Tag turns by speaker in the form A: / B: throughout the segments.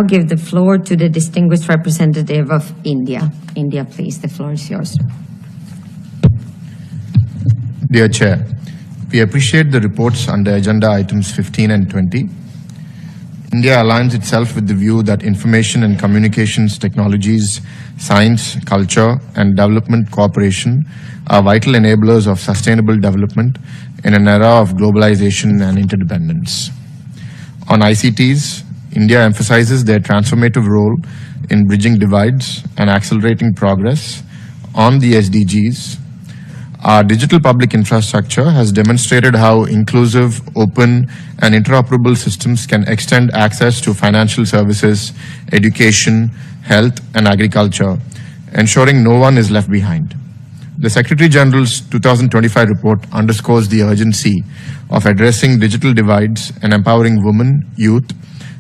A: give the floor to the distinguished representative of India. India, please, the floor is yours.
B: Dear Chair, we appreciate the reports under agenda items 15 and 20. India aligns itself with the view that information and communications technologies, science, culture, and development cooperation are vital enablers of sustainable development in an era of globalization and interdependence. On ICTs, India emphasizes their transformative role in bridging divides and accelerating progress on the SDGs. Our digital public infrastructure has demonstrated how inclusive, open, and interoperable systems can extend access to financial services, education, health, and agriculture, ensuring no one is left behind. The Secretary General's 2025 report underscores the urgency of addressing digital divides and empowering women, youth,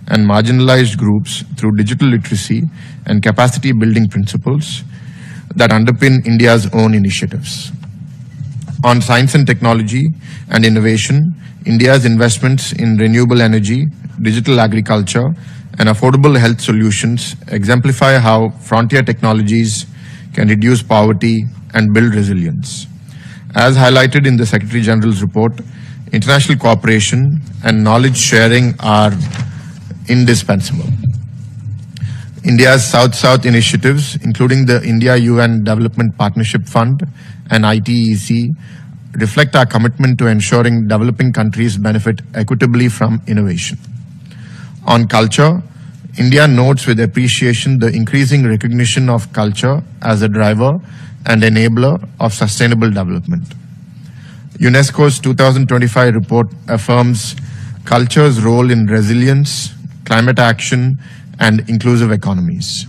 B: and marginalized groups through digital literacy and capacity building principles that underpin India's own initiatives. On science and technology and innovation, India's investments in renewable energy, digital agriculture, and affordable health solutions exemplify how frontier technologies can reduce poverty and build resilience. As highlighted in the Secretary General's report, international cooperation and knowledge sharing are indispensable. India's South-South initiatives, including the India-UN Development Partnership Fund and ITEC, reflect our commitment to ensuring developing countries benefit equitably from innovation. On culture, India notes with appreciation the increasing recognition of culture as a driver and enabler of sustainable development. UNESCO's 2025 report affirms culture's role in resilience, climate action, and inclusive economies.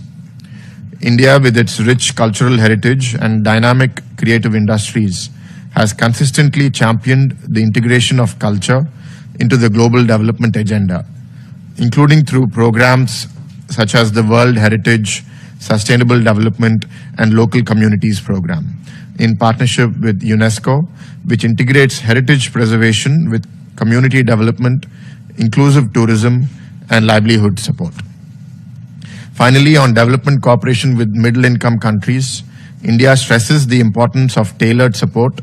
B: India, with its rich cultural heritage and dynamic creative industries, has consistently championed the integration of culture into the global development agenda, including through programs such as the World Heritage, Sustainable Development, and Local Communities Program, in partnership with UNESCO, which integrates heritage preservation with community development, inclusive tourism, and livelihood support. Finally, on development cooperation with middle-income countries, India stresses the importance of tailored support,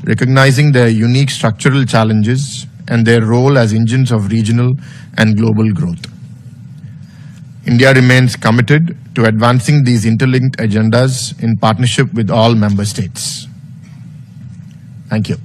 B: recognizing their unique structural challenges and their role as engines of regional and global growth. India remains committed to advancing these interlinked agendas in partnership with all member states. Thank you.